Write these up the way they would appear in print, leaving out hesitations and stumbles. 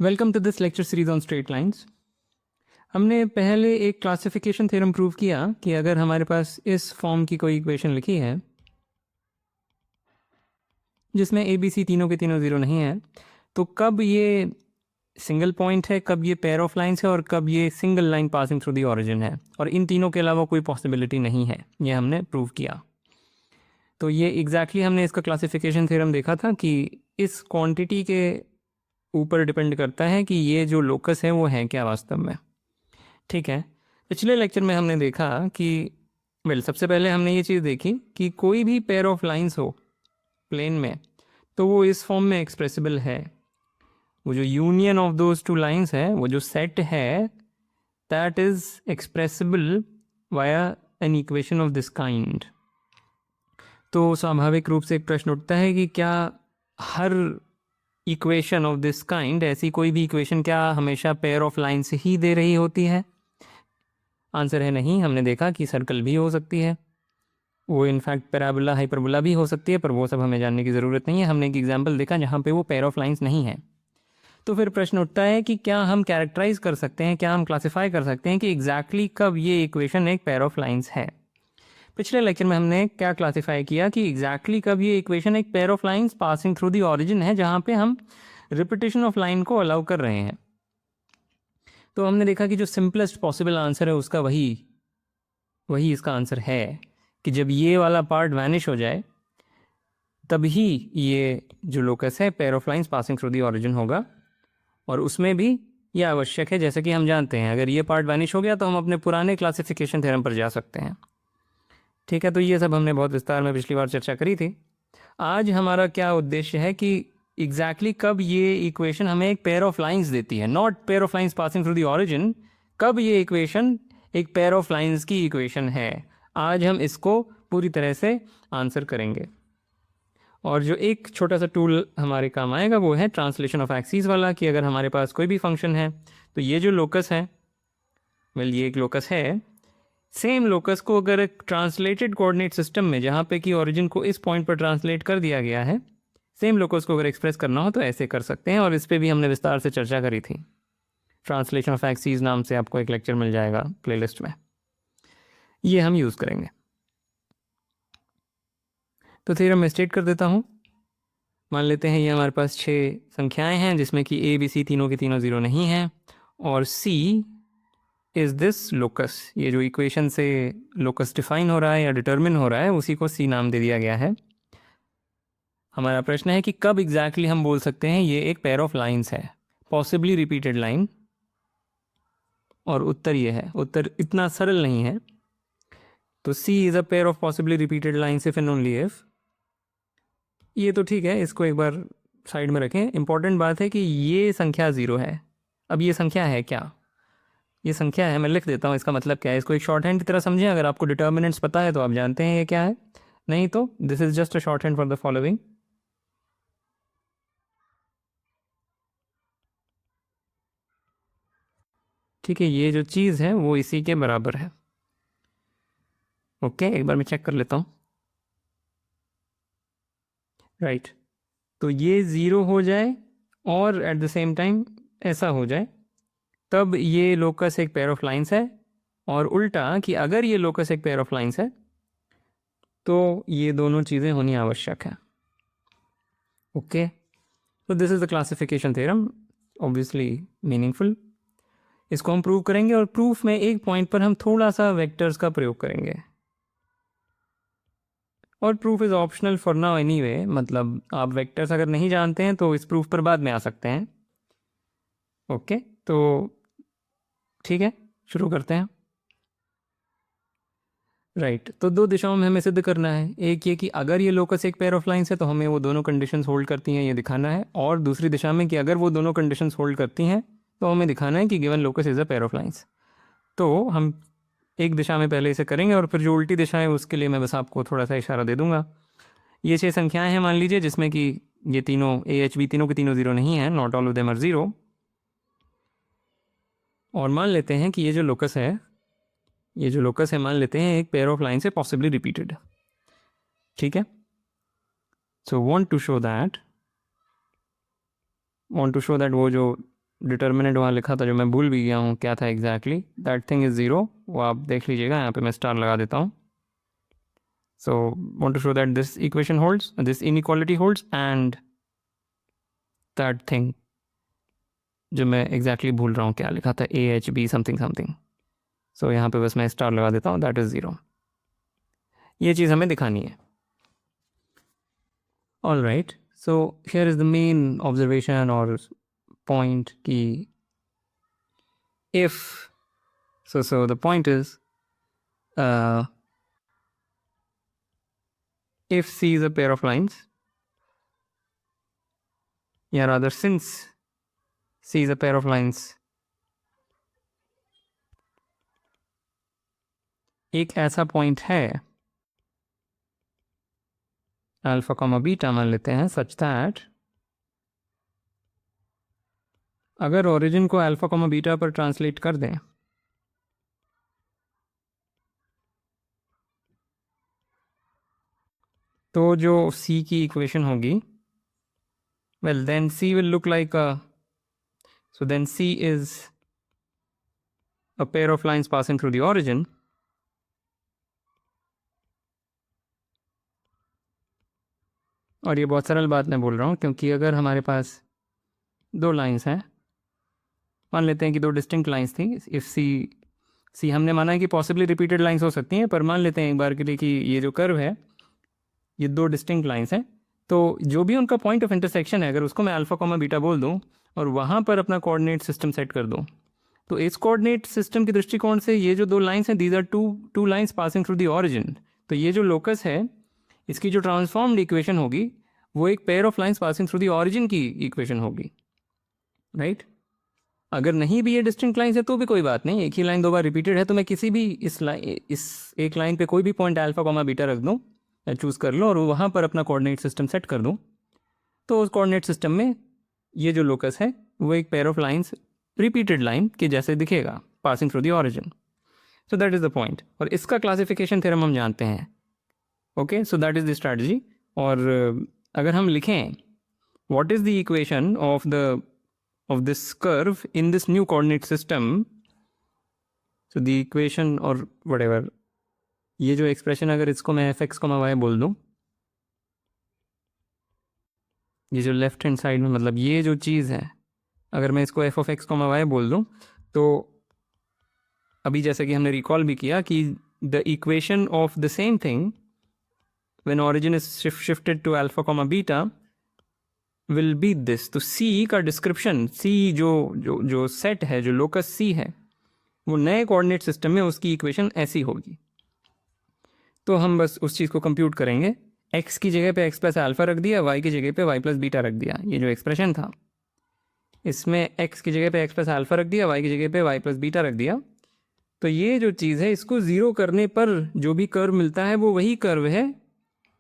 Welcome to this lecture series on straight lines. हमने पहले एक क्लासिफिकेशन थ्योरम प्रूव किया कि अगर हमारे पास इस फॉर्म की कोई इक्वेशन लिखी है जिसमें ए बी सी तीनों के तीनों ज़ीरो नहीं है, तो कब ये सिंगल पॉइंट है, कब ये पेयर ऑफ लाइंस है और कब ये single line passing through the origin है, और इन तीनों के अलावा कोई पॉसिबिलिटी नहीं है। ये हमने प्रूव किया। तो ये एग्जैक्टली हमने इसका क्लासिफिकेशन थ्योरम देखा था कि इस क्वांटिटी के ऊपर डिपेंड करता है कि ये जो लोकस है वो है क्या वास्तव में। ठीक है, पिछले लेक्चर में हमने देखा कि सबसे पहले हमने ये चीज़ देखी कि कोई भी पेयर ऑफ लाइंस हो प्लेन में तो वो इस फॉर्म में एक्सप्रेसिबल है। वो जो union of those two lines है, वो जो सेट है, that is expressible via an equation of this kind. तो स्वाभाविक रूप से एक प्रश्न उठता है कि क्या हर इक्वेशन ऑफ दिस काइंड, ऐसी कोई भी इक्वेशन क्या हमेशा पेयर ऑफ लाइंस ही दे रही होती है? आंसर है नहीं। हमने देखा कि सर्कल भी हो सकती है, वो इनफैक्ट पैराबोला हाइपरबोला भी हो सकती है, पर वो सब हमें जानने की ज़रूरत नहीं है। हमने एक एग्जांपल देखा जहाँ पे वो पेयर ऑफ लाइंस नहीं है। तो फिर प्रश्न उठता है कि क्या हम कैरेक्टराइज कर सकते हैं, क्या हम क्लासिफाई कर सकते हैं कि एग्जैक्टली कब ये इक्वेशन एक पेयर ऑफ लाइंस है। पिछले लेक्चर में हमने क्या क्लासिफाई किया कि एग्जैक्टली कब ये इक्वेशन एक pair of lines passing through the origin है, जहाँ पे हम रिपीटेशन ऑफ लाइन को अलाउ कर रहे हैं। तो हमने देखा कि जो सिंपलेस्ट पॉसिबल आंसर है उसका वही इसका आंसर है कि जब ये वाला पार्ट वैनिश हो जाए तभी ये जो लोकस है pair of lines passing through the origin होगा। और उसमें भी ये आवश्यक है, जैसे कि हम जानते हैं अगर ये पार्ट वैनिश हो गया तो हम अपने पुराने क्लासिफिकेशन थ्योरम पर जा सकते हैं। ठीक है, तो ये सब हमने बहुत विस्तार में पिछली बार चर्चा करी थी। आज हमारा क्या उद्देश्य है कि एग्जैक्टली कब ये इक्वेशन हमें एक पेयर ऑफ लाइंस देती है, not pair of lines passing through the origin, कब ये इक्वेशन एक पेयर ऑफ लाइंस की इक्वेशन है। आज हम इसको पूरी तरह से आंसर करेंगे। और जो एक छोटा सा टूल हमारे काम आएगा वो है ट्रांसलेशन ऑफ एक्सिस वाला, कि अगर हमारे पास कोई भी फंक्शन है तो ये जो लोकस है, ये एक लोकस है, सेम लोकस को अगर एक ट्रांसलेटेड कोऑर्डिनेट सिस्टम में, जहाँ पे कि ओरिजिन को इस पॉइंट पर ट्रांसलेट कर दिया गया है, सेम लोकस को अगर एक्सप्रेस करना हो तो ऐसे कर सकते हैं। और इस पर भी हमने विस्तार से चर्चा करी थी। ट्रांसलेशन ऑफ एक्सिस नाम से आपको एक लेक्चर मिल जाएगा प्लेलिस्ट में, ये हम यूज़ करेंगे। तो थ्योरम मैं स्टेट कर देता हूँ। मान लेते हैं ये हमारे पास 6 संख्याएं हैं जिसमें कि ए बी सी तीनों के तीनों ज़ीरो नहीं हैं, और सी इज़ दिस लोकस। ये जो इक्वेशन से लोकस डिफाइन हो रहा है या डिटर्मिन हो रहा है उसी को सी नाम दे दिया गया है। हमारा प्रश्न है कि कब एग्जैक्टली हम बोल सकते हैं ये एक पेयर ऑफ लाइंस है, पॉसिबली रिपीटेड लाइन। और उत्तर ये है। उत्तर इतना सरल नहीं है। तो C is a pair of possibly repeated lines if and only if. ये तो ठीक है, इसको एक बार साइड में रखें। इंपॉर्टेंट बात है कि ये संख्या ज़ीरो है। अब ये संख्या है क्या? ये संख्या है, मैं लिख देता हूँ इसका मतलब क्या है। इसको एक शॉर्ट हैंड की तरह समझें। अगर आपको डिटर्मिनेंट्स पता है तो आप जानते हैं ये क्या है, नहीं तो this is just a short hand for the following. ठीक है, ये जो चीज़ है वो इसी के बराबर है। ओके, एक बार मैं चेक कर लेता हूँ। राइट, तो ये ज़ीरो हो जाए और एट द सेम टाइम ऐसा हो जाए, तब ये लोकस एक पेयर ऑफ लाइंस है। और उल्टा कि अगर ये लोकस एक पेयर ऑफ लाइंस है तो ये दोनों चीज़ें होनी आवश्यक है। ओके, तो this is the classification theorem, obviously meaningful. इसको हम प्रूव करेंगे और प्रूफ में एक पॉइंट पर हम थोड़ा सा वेक्टर्स का प्रयोग करेंगे। और proof is optional for now anyway, मतलब आप वेक्टर्स अगर नहीं जानते हैं तो इस प्रूफ पर बाद में आ सकते हैं। ओके, तो ठीक है, शुरू करते हैं। राइट, तो 2 दिशाओं में हमें सिद्ध करना है। एक ये कि अगर ये लोकस एक पेयर ऑफ लाइंस है तो हमें वो दोनों कंडीशंस होल्ड करती हैं, ये दिखाना है। और दूसरी दिशा में कि अगर वो दोनों कंडीशंस होल्ड करती हैं तो हमें दिखाना है कि given locus is a pair of lines. तो हम एक दिशा में पहले इसे करेंगे और फिर जो उल्टी दिशा है उसके लिए मैं बस आपको थोड़ा सा इशारा दे दूंगा। ये 6 संख्याएं हैं मान लीजिए, जिसमें कि ये तीनों ए एच बी तीनों के तीनों ज़ीरो नहीं हैं, not all of them are zero. और मान लेते हैं कि ये जो लोकस है मान लेते हैं एक पेयर ऑफ लाइन से पॉसिबली रिपीटेड। ठीक है, so want to show that वो जो डिटर्मिनेंट वहाँ लिखा था जो मैं भूल भी गया हूँ क्या था exactly, that thing is zero, वो आप देख लीजिएगा, यहाँ पे मैं स्टार लगा देता हूँ. So want to show that this equation holds, this inequality holds, and that thing जो मैं exactly भूल रहा हूँ क्या लिखा था, A H B something something. So यहाँ पे बस मैं स्टार लगा देता हूँ, दैट इज़ ज़ीरो. ये चीज़ हमें दिखानी है. All right, so here is the main observation और पॉइंट कि if so the point is if C is a pair of lines, yeah, rather since C is a pair of lines, एक ऐसा point है alpha comma beta मान लेते हैं such that अगर origin को अल्फा कॉमा बीटा पर translate कर दें तो जो C की इक्वेशन होगी, well then C will look like so then C is a pair of lines passing through the origin, और ये बहुत सरल बात मैं बोल रहा हूँ क्योंकि अगर हमारे पास दो लाइंस हैं, मान लेते हैं कि दो डिस्टिंक्ट लाइंस थी, इफ़ सी हमने माना है कि पॉसिबली रिपीटेड लाइंस हो सकती हैं, पर मान लेते हैं एक बार के लिए कि ये जो कर्व है ये दो डिस्टिंक्ट लाइंस हैं, तो जो भी उनका पॉइंट ऑफ इंटरसेक्शन है अगर उसको मैं अल्फा कॉमा बीटा बोल दूँ और वहाँ पर अपना कोऑर्डिनेट सिस्टम सेट कर दूँ, तो इस कोऑर्डिनेट सिस्टम के दृष्टिकोण से ये जो दो लाइंस हैं, these are two lines passing through the origin. तो ये जो लोकस है इसकी जो ट्रांसफॉर्म्ड इक्वेशन होगी वो एक pair of lines passing through the origin की इक्वेशन होगी, राइट. अगर नहीं भी ये डिस्टिंक्ट लाइंस है तो भी कोई बात नहीं, एक ही लाइन दो बार रिपीटेड है तो मैं किसी भी इस एक लाइन पे कोई भी पॉइंट अल्फा कॉमा बीटा रख दूँ, चूज़ कर लूँ और वहाँ पर अपना कोऑर्डिनेट सिस्टम सेट कर दूँ, तो उस कोऑर्डिनेट सिस्टम में ये जो लोकस है वो एक pair of lines repeated line के जैसे दिखेगा passing through the origin. So that is the point, और इसका क्लासिफिकेशन थ्योरम हम जानते हैं. Okay, so that is the strategy. और अगर हम लिखें what is the equation of this curve in this new coordinate system, so the equation or whatever, ये जो एक्सप्रेशन अगर इसको मैं एफ एक्स कॉमा वाई बोल दूँ, ये जो लेफ्ट हैंड साइड में मतलब ये जो चीज़ है अगर मैं इसको F of X comma Y बोल दूँ, तो अभी जैसे कि हमने रिकॉल भी किया कि the equation of the same thing when origin is shifted to alpha comma beta will be this. तो सी का डिस्क्रिप्शन, सी जो सेट है, जो लोकस सी है, वो नए कोऑर्डिनेट सिस्टम में उसकी इक्वेशन ऐसी होगी. तो हम बस उस चीज़ को कंप्यूट करेंगे, x की जगह पे x प्लस अल्फा रख दिया, y की जगह पे y प्लस बीटा रख दिया. ये जो एक्सप्रेशन था इसमें x की जगह पे x प्लस अल्फा रख दिया, y की जगह पे y प्लस बीटा रख दिया. तो ये जो चीज़ है इसको ज़ीरो करने पर जो भी कर्व मिलता है वो वही कर्व है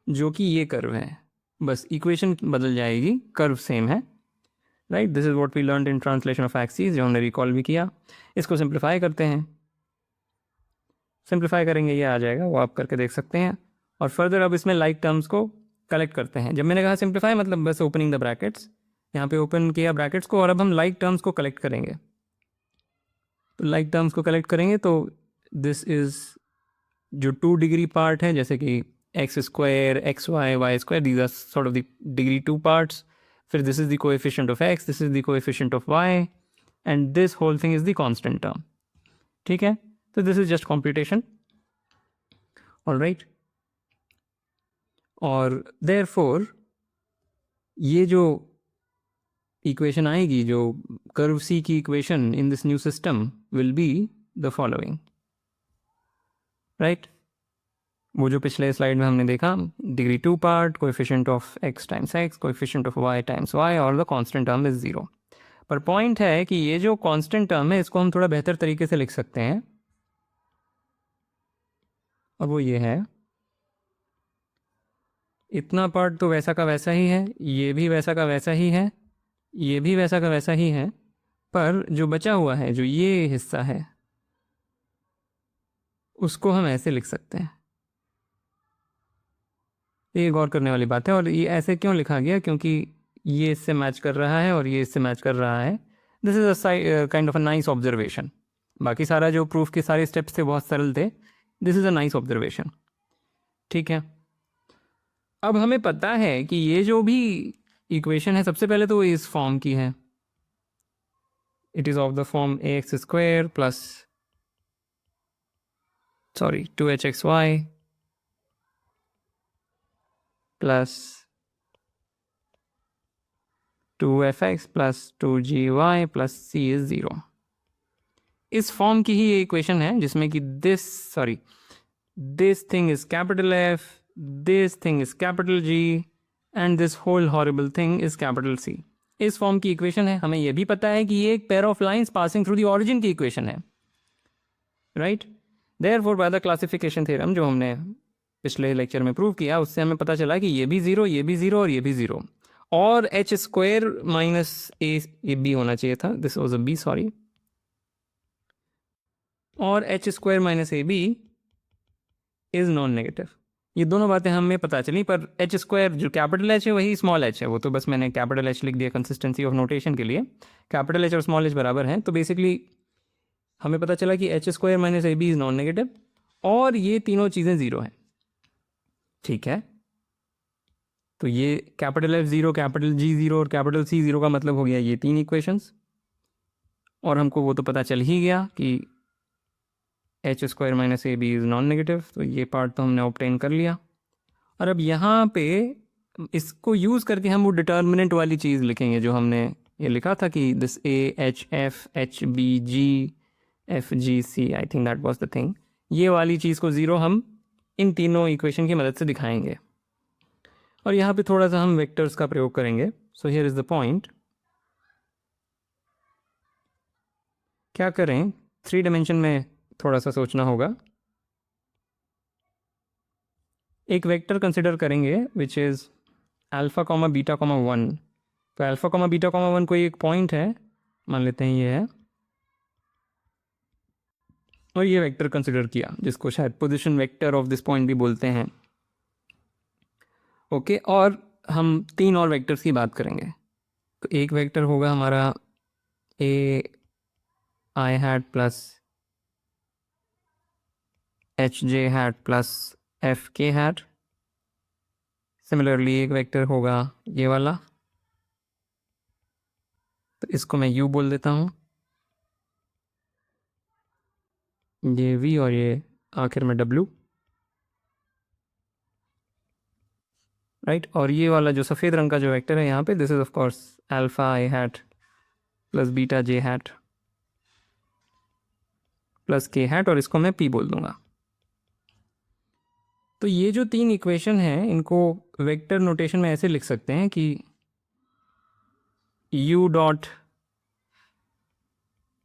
जो कि ये कर्व है, बस इक्वेशन बदल जाएगी, कर्व सेम है, right. This is what we learned in translation of axis, जो हमने रिकॉल भी किया. इसको सिंप्लीफाई करते हैं, सिंप्लीफाई करेंगे ये आ जाएगा, वो आप करके देख सकते हैं. और फर्दर अब इसमें लाइक टर्म्स को कलेक्ट करते हैं. जब मैंने कहा सिंप्लीफाई मतलब बस ओपनिंग द ब्रैकेट्स, यहाँ पे ओपन किया ब्रैकेट्स को और अब हम लाइक टर्म्स को कलेक्ट करेंगे. तो लाइक टर्म्स को कलेक्ट करेंगे तो दिस इज़ जो 2 डिग्री पार्ट है, जैसे कि X square, X Y square, these are sort of the degree 2 parts. फिर this is the coefficient of X, this is the coefficient of Y, and this whole thing is the constant term. ठीक है, तो this is just computation. All right, और therefore ये जो equation आएगी, जो curve C की equation in this new system will be the following, right. वो जो पिछले स्लाइड में हमने देखा, degree 2 part, coefficient of X times X, coefficient of Y times Y, और द कांस्टेंट टर्म इज 0. पर पॉइंट है कि ये जो कांस्टेंट टर्म है इसको हम थोड़ा बेहतर तरीके से लिख सकते हैं, और वो ये है, इतना पार्ट तो वैसा का वैसा ही है, ये भी वैसा का वैसा ही है, ये भी वैसा का वैसा ही है, पर जो बचा हुआ है, जो ये हिस्सा है, उसको हम ऐसे लिख सकते हैं. ये गौर करने वाली बात है. और ये ऐसे क्यों लिखा गया, क्योंकि ये इससे मैच कर रहा है और ये इससे मैच कर रहा है. This is a kind of a nice observation. बाकी सारा जो प्रूफ के सारे स्टेप्स थे बहुत सरल थे, this is a nice observation. ठीक है, अब हमें पता है कि ये जो भी इक्वेशन है सबसे पहले तो इस फॉर्म की है, it is of the form A x square plus 2hxy plus 2fx plus 2gy plus c is 0। इस फॉर्म की ही ये इक्वेशन है जिसमें कि this thing is capital F, this thing is capital G and this whole horrible thing is capital C। इस form की equation है। हमें यह भी पता है कि ये एक pair of lines passing through the origin की इक्वेशन है, right. Therefore by the classification theorem जो हमने पिछले लेक्चर में प्रूव किया, उससे हमें पता चला कि ये भी ज़ीरो, ये भी ज़ीरो और ये भी ज़ीरो, और H square minus A B होना चाहिए था, this was A B, sorry, और H square minus A B is non negative. ये दोनों बातें हमें पता चली, पर एच स्क्वायर जो कैपिटल एच है वही स्मॉल एच है, वो तो बस मैंने कैपिटल एच लिख दिया कंसिस्टेंसी ऑफ नोटेशन के लिए। कैपिटल एच और स्मॉल एच बराबर हैं, तो बेसिकली हमें पता चला कि H square minus A B is non negative और ये तीनों चीज़ें ज़ीरो हैं। ठीक है, तो ये capital F zero, capital G zero और कैपिटल सी ज़ीरो का मतलब हो गया ये तीन इक्वेशंस, और हमको वो तो पता चल ही गया कि H square minus A B is non negative, तो ये पार्ट तो हमने ऑब्टेन कर लिया। और अब यहाँ पे इसको यूज़ करके हम वो डिटर्मिनेंट वाली चीज़ लिखेंगे जो हमने ये लिखा था कि this A H F H B G F G C, I think that was the thing. ये वाली चीज़ को ज़ीरो हम इन तीनों इक्वेशन की मदद से दिखाएंगे, और यहाँ पे थोड़ा सा हम वेक्टर्स का प्रयोग करेंगे। So here is the point, क्या करें, 3 डायमेंशन में थोड़ा सा सोचना होगा। एक वेक्टर कंसिडर करेंगे which is alpha comma beta comma 1। तो अल्फ़ा कॉमा बीटा कॉमा 1 कोई एक पॉइंट है, मान लेते हैं ये है, और ये वेक्टर कंसिडर किया जिसको शायद position vector of this point भी बोलते हैं। ओके, और हम 3 और वेक्टर्स की बात करेंगे। तो एक वेक्टर होगा हमारा A I hat plus H J hat plus F K hat. Similarly एक वेक्टर होगा ये वाला, तो इसको मैं यू बोल देता हूँ, ये वी और ये आखिर में डब्ल्यू, राइट। और ये वाला जो सफ़ेद रंग का जो वेक्टर है यहाँ पे, this is of course alpha I hat plus beta J hat plus के हैट, और इसको मैं पी बोल दूंगा। तो ये जो 3 इक्वेशन हैं इनको वेक्टर नोटेशन में ऐसे लिख सकते हैं कि u dot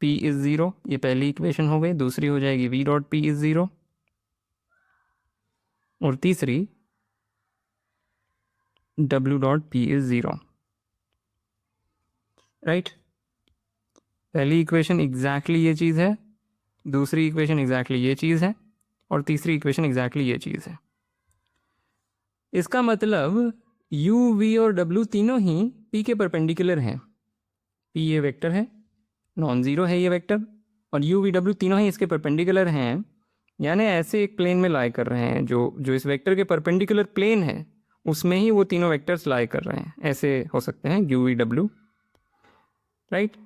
P is zero, ये पहली इक्वेशन हो गई। दूसरी हो जाएगी v dot P is zero, और तीसरी w dot P is zero, right. पहली इक्वेशन एग्जैक्टली ये चीज़ है, दूसरी इक्वेशन एग्जैक्टली ये चीज़ है, और तीसरी इक्वेशन एग्जैक्टली ये चीज़ है। इसका मतलब u v और w तीनों ही p के परपेंडिकुलर हैं। p ये वेक्टर है, नॉन ज़ीरो है ये वेक्टर, और u v w तीनों ही इसके परपेंडिकुलर हैं, यानी ऐसे एक प्लेन में लाई कर रहे हैं जो इस वेक्टर के परपेंडिकुलर प्लेन है उसमें ही वो तीनों वेक्टर्स लाई कर रहे हैं। ऐसे हो सकते हैं u v w, राइट।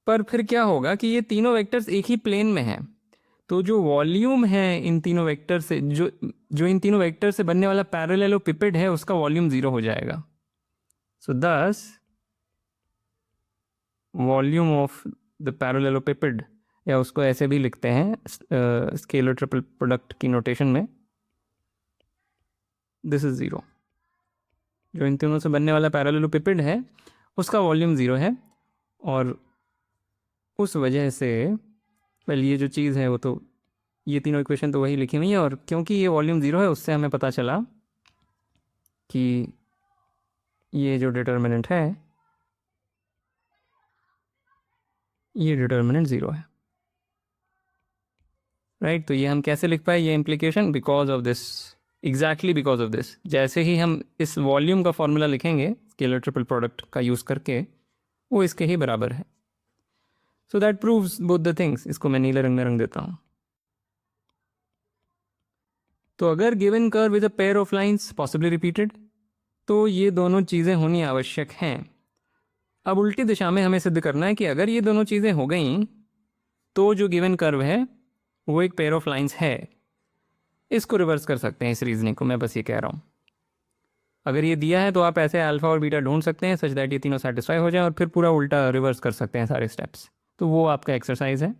पर फिर क्या होगा कि ये तीनों वेक्टर्स एक ही प्लेन में हैं, तो जो वॉल्यूम है इन तीनों वेक्टर से, जो इन तीनों वेक्टर से बनने वाला पैरेललोपिपेड है उसका वॉल्यूम ज़ीरो हो जाएगा। सो दस वॉल्यूम ऑफ द पैरेललोपिपेड, या उसको ऐसे भी लिखते हैं स्केलर ट्रिपल प्रोडक्ट की नोटेशन में, दिस इज़ ज़ीरो। जो इन तीनों से बनने वाला पैरेललोपिपेड है उसका वॉल्यूम ज़ीरो है, और उस वजह से वेल ये जो चीज़ है वो तो ये तीनों इक्वेशन तो वही लिखी हुई है, और क्योंकि ये वॉल्यूम ज़ीरो है उससे हमें पता चला कि ये जो डिटर्मिनेंट है ये डिटर्मिनेंट ज़ीरो है, राइट। तो ये हम कैसे लिख पाए ये implication, because of this, exactly because of this. जैसे ही हम इस वॉल्यूम का फॉर्मूला लिखेंगे स्केलर ट्रिपल प्रोडक्ट का यूज़ करके, वो इसके ही बराबर है। So that proves both the things. इसको मैं नीले रंग में रंग देता हूँ। तो अगर given curve is a pair of lines possibly repeated, तो ये दोनों चीज़ें होनी आवश्यक हैं। अब उल्टी दिशा में हमें सिद्ध करना है कि अगर ये दोनों चीज़ें हो गई तो जो गिवन कर्व है वो एक पेयर ऑफ लाइंस है। इसको रिवर्स कर सकते हैं, इस रीजनिंग को मैं बस ये कह रहा हूँ। अगर ये दिया है तो आप ऐसे अल्फा और बीटा ढूंढ सकते हैं सच दैट ये तीनों सेटिस्फाई हो जाए, और फिर पूरा उल्टा रिवर्स कर सकते हैं सारे स्टेप्स। तो वो आपका एक्सरसाइज है।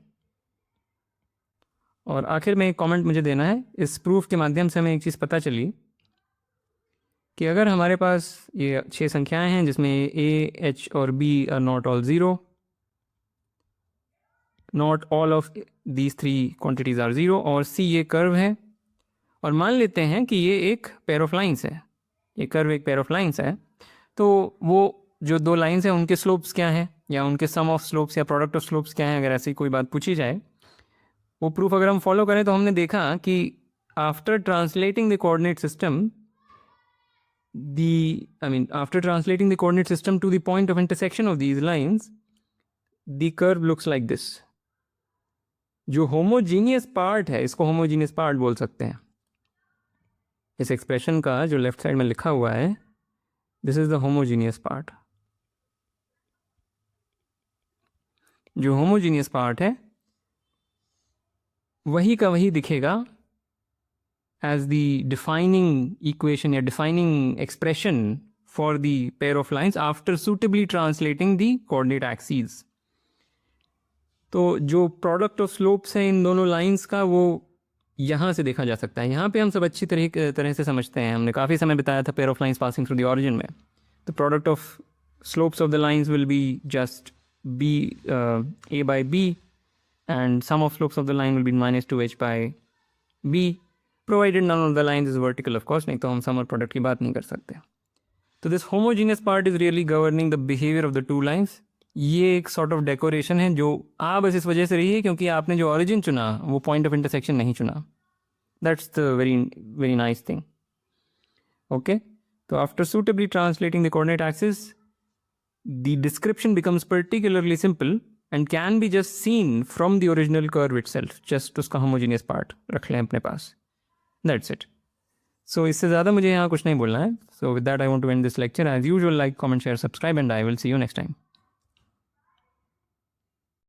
और आखिर में एक कमेंट मुझे देना है। इस प्रूफ के माध्यम से हमें एक चीज़ पता चली कि अगर हमारे पास ये 6 संख्याएं हैं जिसमें ए, एच और B are not all zero, not all of these 3 quantities are zero, और सी ये कर्व है, और मान लेते हैं कि ये एक पेयर ऑफ लाइंस है, ये कर्व एक पेयर ऑफ लाइंस है, तो वो जो दो लाइंस हैं उनके स्लोप्स क्या हैं, या उनके सम ऑफ स्लोप्स या प्रोडक्ट ऑफ स्लोप्स क्या हैं, अगर ऐसी कोई बात पूछी जाए, वो प्रूफ अगर हम फॉलो करें तो हमने देखा कि after translating the coordinate system after translating the coordinate system to the point of intersection of these lines, the curve looks like this. जो होमोजीनियस पार्ट है, इसको होमोजीनियस पार्ट बोल सकते हैं। इस एक्सप्रेशन का जो लेफ्ट साइड में लिखा हुआ है, this is the homogeneous part. जो होमोजीनियस पार्ट है वही का वही दिखेगा as the defining equation या defining expression for the pair of lines after suitably translating the coordinate axes. तो जो product of slopes है इन दोनों lines का, वो यहाँ से देखा जा सकता है। यहाँ पे हम सब अच्छी तरह से समझते हैं, हमने काफ़ी समय बिताया था pair of lines passing through the origin में। तो product of slopes of the lines will be just b a by b, and sum of slopes of the line will be minus 2h by b, provided none of the lines is vertical of course, नहीं तो हम sum और product की बात नहीं कर सकते। तो this homogeneous part is really governing the behavior of the two lines। ये एक sort of decoration है जो बस इस वजह से रही है क्योंकि आपने जो origin चुना वो point of intersection नहीं चुना। That's the very nice thing. Okay, तो after suitably translating the coordinate axis, the description becomes particularly simple and can be just seen from the original curve itself। just उसका homogeneous part रख लें अपने पास। That's it. So इससे ज़्यादा मुझे यहाँ कुछ नहीं बोलना है। So with that I want to end this lecture. As usual, like, comment, share, subscribe, and I will see you next time.